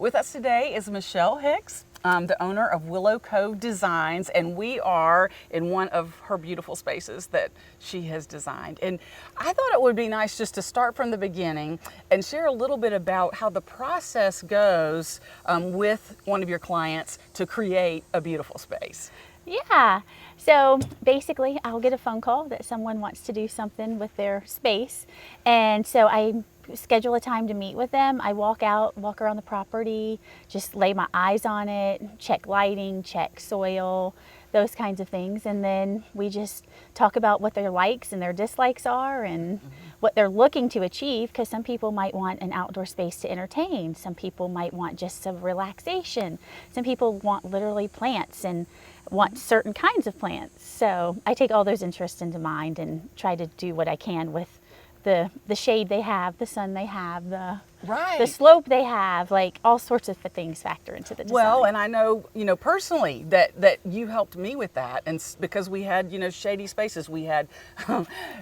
With us today is Michelle Hicks, the owner of Willow Cove Designs, and we are in one of her beautiful spaces that she has designed. And I thought it would be nice just to start from the beginning and share a little bit about how the process goes with one of your clients to create a beautiful space. Yeah, so basically I'll get a phone call that someone wants to do something with their space, and so I schedule a time to meet with them. I walk around the property, just lay my eyes on it, check lighting, check soil, those kinds of things, and then we just talk about what their likes and their dislikes are and what they're looking to achieve, because some people might want an outdoor space to entertain, some people might want just some relaxation, some people want literally plants and want certain kinds of plants. So I take all those interests into mind and try to do what I can with the shade they have, the sun they have, the slope they have, like all sorts of things factor into the design. Well, and I know, personally that you helped me with that, and because we had, shady spaces, we had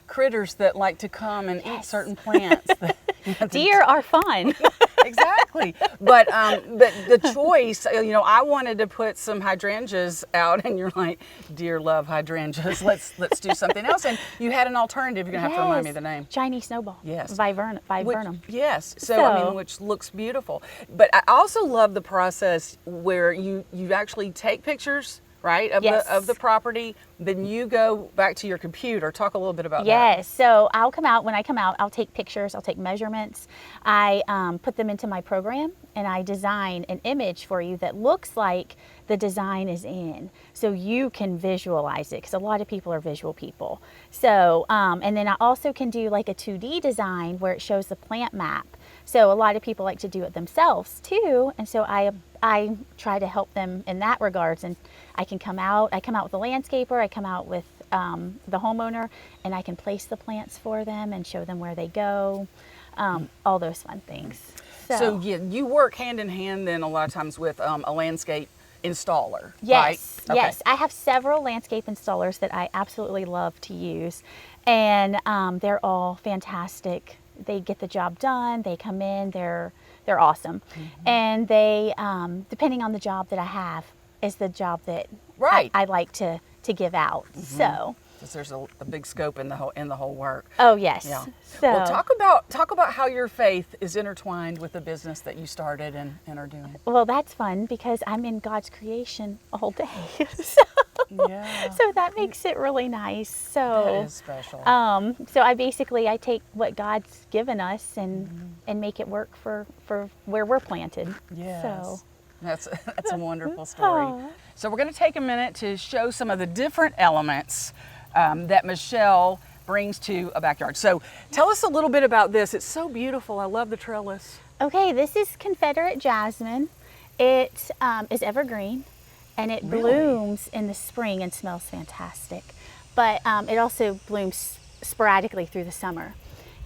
critters that like to come and eat certain plants. Deer are fun. Exactly. But the choice, I wanted to put some hydrangeas out, and you're like, deer love hydrangeas. Let's do something else. And you had an alternative. You're gonna have to remind me the name. Chinese snowball. Yes. Viburnum. Yes. So which looks beautiful. But I also love the process where you actually take pictures, right, of the property. Then you go back to your computer. Talk a little bit about that. Yes. So when I come out, I'll take pictures, I'll take measurements. I put them into my program, and I design an image for you that looks like the design is in, so you can visualize it, because a lot of people are visual people. So, and then I also can do like a 2D design where it shows the plant map. So a lot of people like to do it themselves too, and so I try to help them in that regards. And I come out with a landscaper, I come out with the homeowner, and I can place the plants for them and show them where they go, all those fun things. So yeah, you work hand in hand then a lot of times with a landscape installer, yes, right? Yes. I have several landscape installers that I absolutely love to use, and they're all fantastic. They get the job done. They come in. They're awesome, and they depending on the job that I have is the job that I like to give out. So. Because there's a big scope in the whole work. Oh yes. Yeah. So, well, talk about how your faith is intertwined with the business that you started and are doing. Well, that's fun because I'm in God's creation all day. So that makes it really nice. So that is special. So I take what God's given us and make it work for where we're planted. Yes. So. That's a wonderful story. So we're going to take a minute to show some of the different elements that Michelle brings to a backyard. So tell us a little bit about this. It's so beautiful. I love the trellis. Okay, this is Confederate jasmine. It is evergreen, and it blooms in the spring and smells fantastic. But it also blooms sporadically through the summer.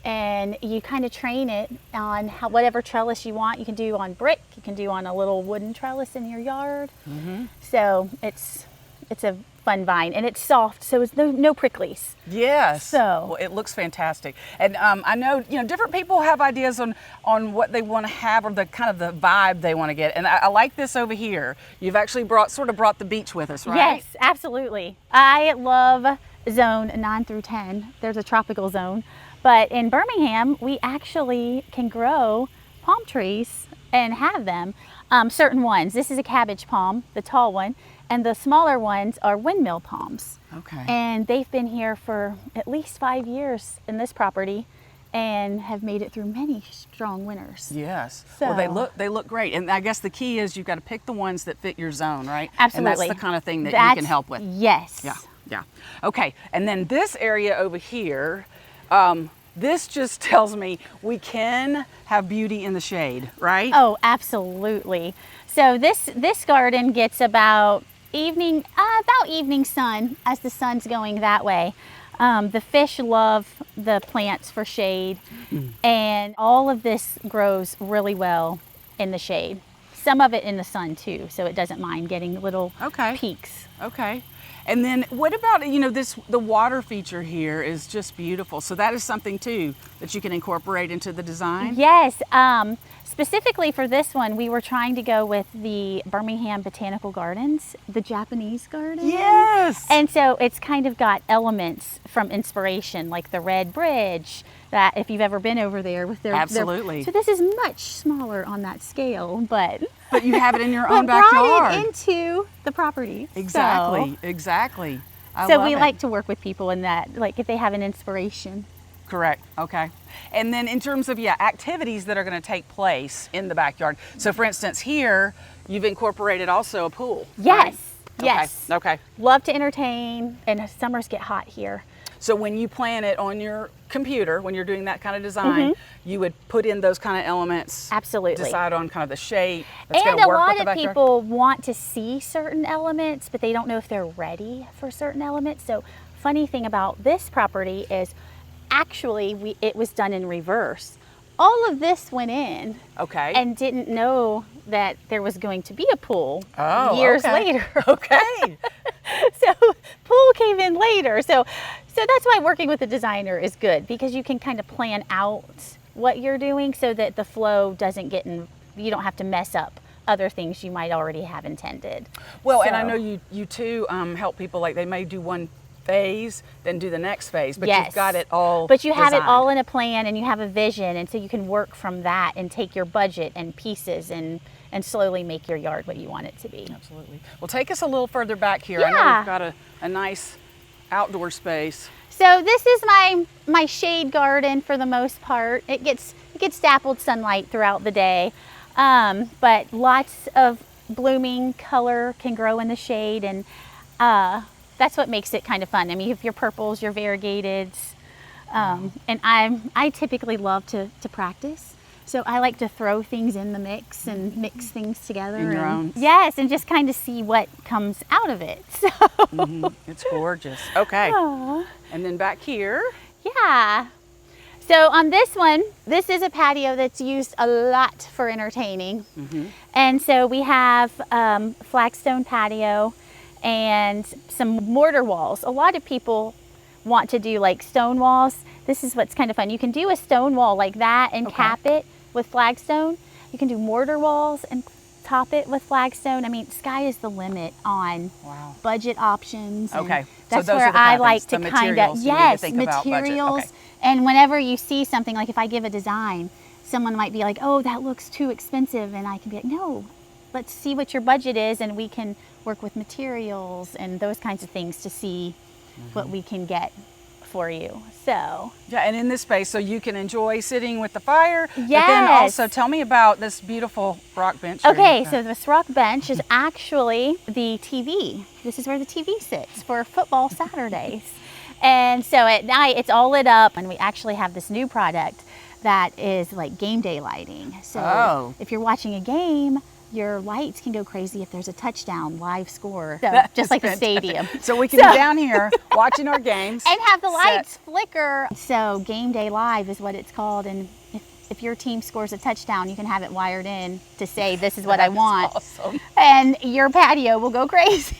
And you kind of train it on whatever trellis you want. You can do on brick, you can do on a little wooden trellis in your yard. So it's a fun vine, and it's soft, so it's no pricklies. Yes. So well, it looks fantastic. And I know different people have ideas on what they want to have, or the kind of the vibe they want to get. And I like this over here. You've actually brought the beach with us, right? Yes, absolutely. I love zone 9 through 10. There's a tropical zone. But in Birmingham, we actually can grow palm trees and have them, certain ones. This is a cabbage palm, the tall one, and the smaller ones are windmill palms. Okay. And they've been here for at least 5 years in this property and have made it through many strong winters. Yes. So, well, they look great. And I guess the key is you've got to pick the ones that fit your zone, right? Absolutely. And that's the kind of thing that you can help with. Yes. Yeah. Okay. And then this area over here, this just tells me we can have beauty in the shade, right? Oh, absolutely. So this garden gets about evening sun as the sun's going that way. The fish love the plants for shade, and all of this grows really well in the shade. some of it in the sun too, so it doesn't mind getting little Okay. peaks. Okay. And then what about, the water feature here is just beautiful. So that is something too that you can incorporate into the design? Yes, specifically for this one, we were trying to go with the Birmingham Botanical Gardens, the Japanese garden. Yes. And so it's kind of got elements from inspiration, like the Red Bridge, that if you've ever been over there with their... Absolutely. So this is much smaller on that scale, but you have it in your but own backyard. brought it into the property. Exactly, exactly. I So love we it. like to work with people in that, like if they have an inspiration. Correct. Okay. And then in terms of activities that are going to take place in the backyard. So for instance, here you've incorporated also a pool. Yes. Right? Yes. Okay. Love to entertain, and summers get hot here. So when you plan it on your computer, when you're doing that kind of design, you would put in those kind of elements. Absolutely. Decide on kind of the shape. That's And gonna a work lot with the of backyard. people want to see certain elements, but they don't know if they're ready for certain elements. So funny thing about this property is actually it was done in reverse. All of this went in Okay. and didn't know that there was going to be a pool years okay. later. Okay. So pool came in later. So that's why working with a designer is good, because you can kind of plan out what you're doing so that the flow doesn't get in, you don't have to mess up other things you might already have intended. Well, and I So- know you too help people, like they may do one phase, then do the next phase, but Yes. you've got it all But you have it designed. all in a plan, and you have a vision, and so you can work from that and take your budget and pieces and slowly make your yard what you want it to be. Absolutely. Well, take us a little further back here. I know Yeah. we've got a nice outdoor space. So this is my shade garden for the most part. It gets dappled sunlight throughout the day, but lots of blooming color can grow in the shade, and that's what makes it kind of fun. I mean, you have your purples, your variegateds, and I typically love to practice. So I like to throw things in the mix and mix things together. In your own. Yes, and just kind of see what comes out of it. So It's gorgeous. Okay. Aw. And then back here. Yeah. So on this one, this is a patio that's used a lot for entertaining. And so we have flagstone patio and some mortar walls. A lot of people want to do like stone walls. This is what's kind of fun. You can do a stone wall like that and cap it with flagstone. You can do mortar walls and top it with flagstone. I mean, sky is the limit on budget options. And Okay. So that's those where are the I patterns, like the to kind of, materials you need to yes, think about budget. materials. Okay. And whenever you see something, like if I give a design, someone might be like, oh, that looks too expensive. And I can be like, no, let's see what your budget is, and we can work with materials and those kinds of things to see what we can get for you. So Yeah, and in this space, so you can enjoy sitting with the fire. But then Yes. also tell me about this beautiful rock bench. here. okay, so this rock bench is actually the TV. This is where the TV sits for football Saturdays. And so at night it's all lit up, and we actually have this new product that is like game day lighting. So if you're watching a game, your lights can go crazy if there's a touchdown live score. So That just is like a fantastic. stadium. So we can be down here watching our games. And have the set. lights flicker. So game day live is what it's called. And if your team scores a touchdown, you can have it wired in to say, this is what I That is want. awesome. And your patio will go crazy.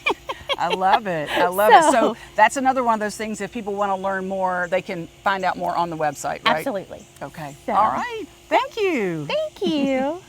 I love it. I love it. So So- that's another one of those things, if people want to learn more, they can find out more on the website, right? Absolutely. Okay. So- All right. Thank you. Thank you.